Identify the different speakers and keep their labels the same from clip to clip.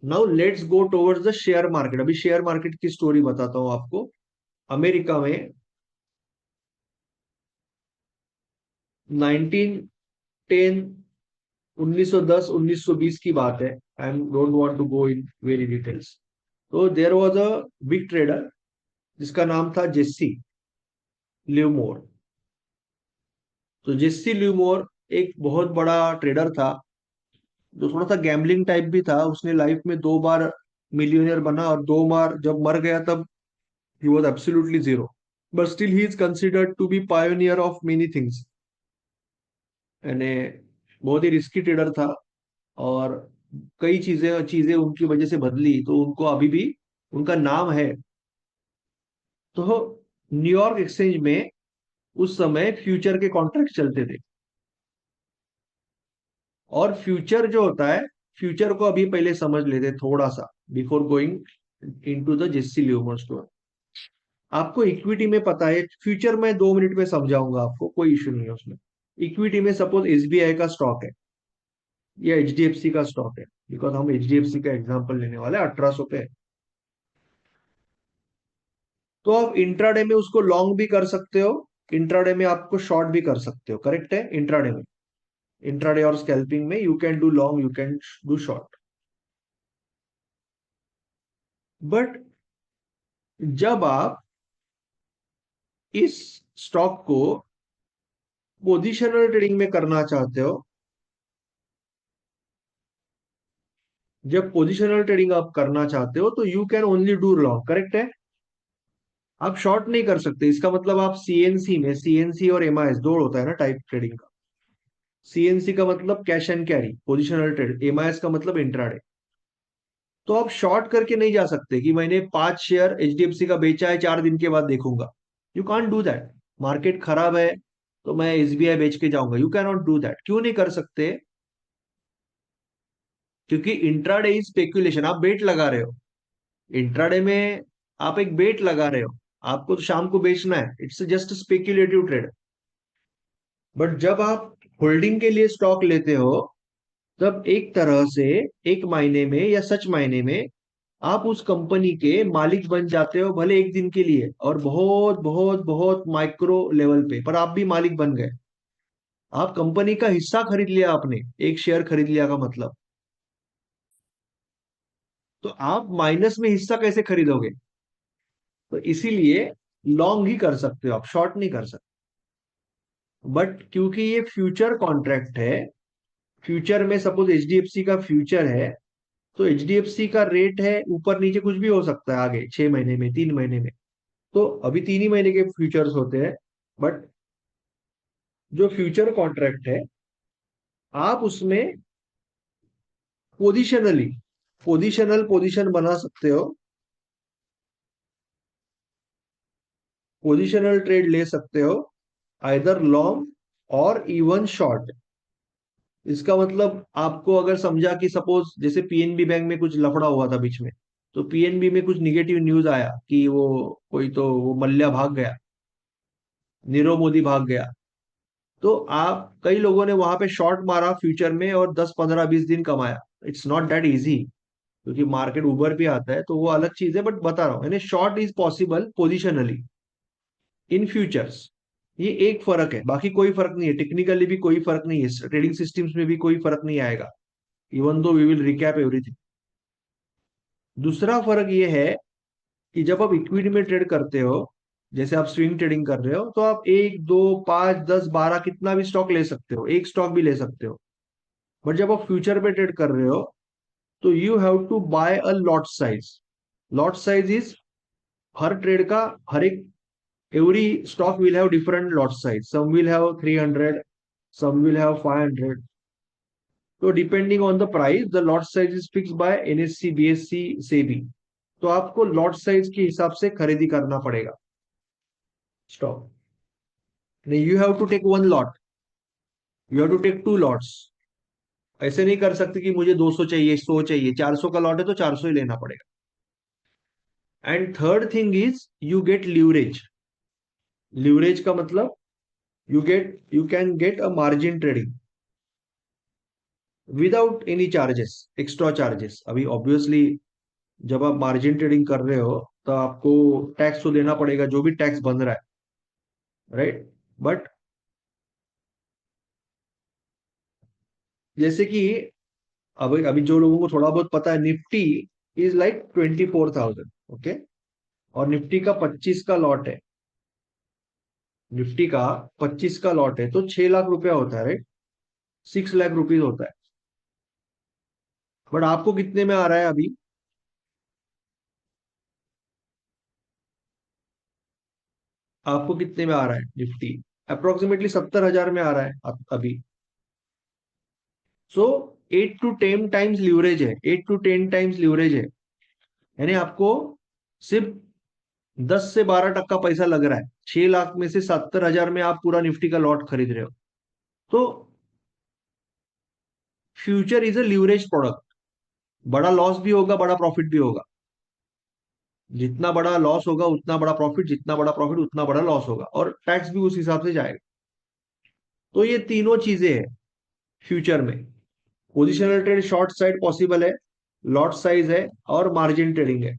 Speaker 1: Now let's go towards the share market. अभी share market की story बताता हूं आपको। अमेरिका में 1910, 1910 1920 की बात है। I don't want to go in very details. तो there was a big trader जिसका नाम था जेसी लिवमोर। तो जेसी लिवमोर एक बहुत बड़ा ट्रेडर था, जो थोड़ा सा गैम्बलिंग टाइप भी था। उसने लाइफ में 2 बार मिलियनियर बना, और 2 बार जब मर गया तब he was absolutely zero. But still he is considered to be pioneer of many things. यानी बहुत ही रिस्की ट्रेडर था, और कई चीजें चीजें उनकी वजह से बदली, तो उनको अभी भी उनका नाम है। तो न्यूयॉर्क एक्सचेंज में उस समय फ्यूचर के कॉन्ट्रैक्ट चलते थे। और फ्यूचर जो होता है, फ्यूचर को अभी पहले समझ लेते थोड़ा सा, before going into the Jesse Livermore story. आपको इक्विटी में पता है, फ्यूचर में 2 मिनट में समझाऊंगा आपको, कोई इश्यू नहीं है उसमें। इक्विटी में सपोज एसबीआई का स्टॉक है या एचडीएफसी का स्टॉक है, बिकॉज हम एचडीएफसी का एग्जांपल लेने वाले हैं 1800 पे। तो आप इंट्राडे में उसको लॉन्ग भी कर सकते हो, इंट्राडे में आपको शॉर्ट भी कर सकते हो, करेक्ट है। इंट्राडे में, इंट्राडे और स्कैल्पिंग में you can do long, you can do short. But जब आप इस स्टॉक को पोजिशनल ट्रेडिंग में करना चाहते हो, जब पोजिशनल ट्रेडिंग आप करना चाहते हो, तो you can only do long, correct है। आप शॉर्ट नहीं कर सकते। इसका मतलब आप सीएनसी में, सीएनसी और एमआईएस दो होता है ना टाइप ट्रेडिंग का। सीएनसी का मतलब cash and carry positional trade, MIS का मतलब इंट्राडे। तो आप शॉर्ट करके नहीं जा सकते कि मैंने 5 शेयर एचडीएफसी का बेचा है, 4 दिन के बाद देखूंगा। You can't do that. Market खराब है तो मैं एसबीआई बेच के जाऊंगा, you can not do that. क्यों नहीं कर सकते? क्योंकि इंट्राडे इज स्पेक्यूलेशन, आप बेट लगा रहे हो। इंट्राडे में आप एक बेट लगा रहे हो, आपको तो शाम को बेचना है, it's just speculative trade. But जब आप होल्डिंग के लिए स्टॉक लेते हो, तब एक तरह से, एक मायने में या सच मायने में, आप उस कंपनी के मालिक बन जाते हो, भले एक दिन के लिए, और बहुत बहुत बहुत माइक्रो लेवल पे, पर आप भी मालिक बन गए। आप कंपनी का हिस्सा खरीद लिया, आपने एक शेयर खरीद लिया का मतलब। तो आप माइनस में हिस्सा कैसे खरीदोगे? तो इसीलिए लॉन्ग ही कर सकते हो, आप शॉर्ट नहीं कर सकते। बट क्योंकि ये फ्यूचर कॉन्ट्रैक्ट है, फ्यूचर में सपोज एचडीएफसी का फ्यूचर है, तो एचडीएफसी का रेट है, ऊपर नीचे कुछ भी हो सकता है आगे 6 महीने में, 3 महीने में। तो अभी 3 ही महीने के फ्यूचर्स होते हैं। बट जो फ्यूचर कॉन्ट्रैक्ट है, आप उसमें पोजिशनली, पोजिशनल पोजीशन बना सकते हो, पोजिशनल ट्रेड ले सकते हो, आइदर लॉन्ग और इवन शॉर्ट। इसका मतलब आपको अगर समझा कि सपोज जैसे पीएनबी बैंक में कुछ लफड़ा हुआ था बीच में, तो पीएनबी में कुछ निगेटिव न्यूज आया कि वो कोई, तो वो मल्ल्या भाग गया, नीरव मोदी भाग गया। तो आप, कई लोगों ने वहां पे शॉर्ट मारा फ्यूचर में, और 10 15 20 दिन कमाया। इट्स नॉट दैट इजी, क्योंकि मार्केट ऊबर भी आता है, तो वो अलग चीज है। बट बता रहा हूं, यानी short is possible positionally in futures. ये एक फर्क है, बाकी कोई फर्क नहीं है, टेक्निकली भी कोई फर्क नहीं है, ट्रेडिंग सिस्टम्स में भी कोई फर्क नहीं आएगा, even though we will recap everything. दूसरा फर्क ये है कि जब आप इक्विटी में ट्रेड करते हो, जैसे आप स्विंग ट्रेडिंग कर रहे हो, तो आप 1 2 5 10 12 कितना भी स्टॉक ले सकते हो, एक स्टॉक भी ले सकते हो। बट जब आप फ्यूचर पे ट्रेड कर रहे हो, तो you have to buy a lot size. Lot size is, हर ट्रेड का, हर एक, every stock will have different lot size, some will have 300, some will have 500. तो depending on the price, the lot size is fix by NSC, BSC, SEBI. तो आपको lot size के हिसाब से खरीदी करना पड़ेगा स्टॉक। नहीं, you have to take one lot, you have to take 2 lots. ऐसे नहीं कर सकते कि मुझे 200 चाहिए, 100 चाहिए, 400 का लॉट है तो 400 ही लेना पड़ेगा। And third thing is you get leverage. Leverage का मतलब, you can get a margin trading. Without any charges, extra charges. अभी ऑब्वियसली जब आप मार्जिन ट्रेडिंग कर रहे हो तो आपको टैक्स तो देना पड़ेगा, जो भी टैक्स बन रहा है, राइट। बट जैसे कि अभी अभी जो लोगों को थोड़ा बहुत पता है, निफ्टी इज लाइक 24,000, ओके। और निफ्टी का 25 का लॉट है, निफ्टी का 25 का लॉट है तो 6 लाख रुपया होता है, राइट। 6 लाख रुपीज होता है। बट आपको कितने में आ रहा है अभी? आपको कितने में आ रहा है निफ्टी? अप्रोक्सीमेटली 70,000 में आ रहा है अभी। सो 8 to 10 टाइम्स लीवरेज है, 8 to 10 टाइम्स लीवरेज है। यानी आपको सिर्फ 10 से 12 टक्का पैसा लग रहा है। 6 लाख में से 70,000 में आप पूरा निफ्टी का लॉट खरीद रहे हो। तो future is a leverage product. बड़ा लॉस भी होगा, बड़ा प्रॉफिट भी होगा। जितना बड़ा लॉस होगा उतना बड़ा प्रॉफिट, जितना बड़ा प्रॉफिट उतना बड़ा लॉस होगा, और टैक्स भी उस हिसाब से जाएगा। तो ये तीनों चीजें हैं फ्यूचर में। Positional trade short side possible है, लॉट साइज है, और मार्जिन ट्रेडिंग है।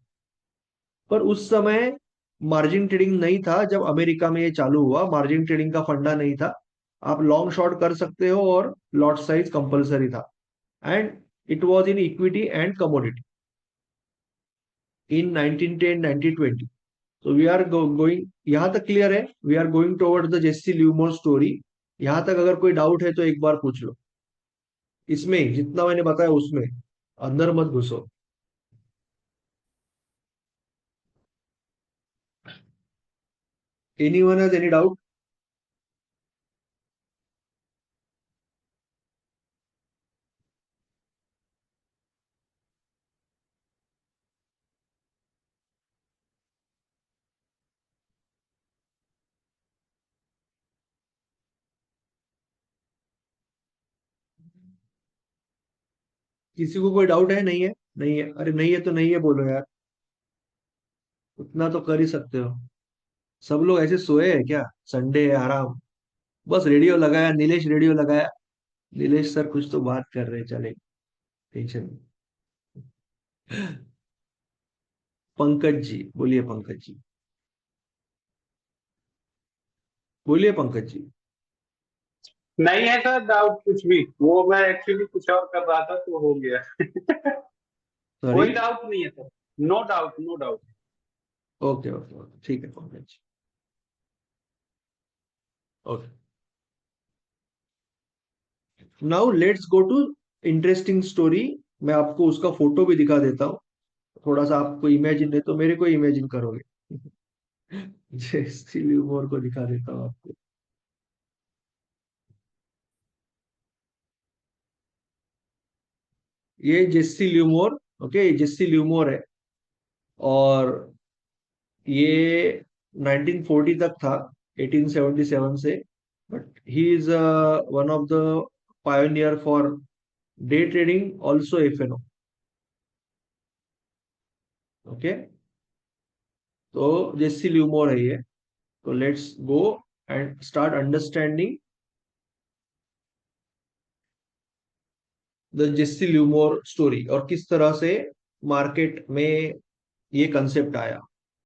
Speaker 1: पर उस समय मार्जिन ट्रेडिंग नहीं था जब अमेरिका में ये चालू हुआ, मार्जिन ट्रेडिंग का फंडा नहीं था। आप लॉन्ग शॉर्ट कर सकते हो और लॉट साइज कंपलसरी था। And it was in equity and commodity in 1910 1920। तो वी आर गोइंग, यहां तक क्लियर है? We are going towards the Jesse Livermore story. यहां तक अगर कोई डाउट है तो एक बार पूछ लो, इसमें जितना मैंने बताया उसमें, अंदर मत घुसो। Anyone has any doubt? किसी को कोई डाउट है? नहीं है? नहीं है? अरे नहीं है तो नहीं है बोलो यार। उतना तो कर ही सकते हो। सब लोग ऐसे सोए हैं क्या? संडे है, आराम। बस रेडियो लगाया, नीलेश रेडियो लगाया। नीलेश सर कुछ तो बात कर रहे हैं, चले, टेंशन नहीं। पंकज जी बोलिए, पंकज जी बोलिए, पंकज जी।
Speaker 2: नहीं है सर डाउट कुछ भी, वो मैं एक्चुअली कुछ और कर रहा था तो हो गया।
Speaker 1: सॉरी।
Speaker 2: कोई डाउट नहीं है sir. No doubt, no doubt.
Speaker 1: Okay okay okay, ठीक है Pankaj ji. Okay, now let's go to interesting story. मैं आपको उसका फोटो भी दिखा देता हूँ। थोड़ा सा आपको इमेजिन है तो मेरे को इमेजिन करोगे। जेसी लिवमोर को दिखा देता हूँ आपको। ये जेसी लिवमोर, ओके, जेसी लिवमोर है। और ये 1940 तक था, 1877 से। But he is one of the pioneer for day trading, also FNO, okay. तो जेसी ल्यूमोर है ये। तो let's go and start understanding the Jesse Livermore story, और किस तरह से मार्केट में ये कंसेप्ट आया।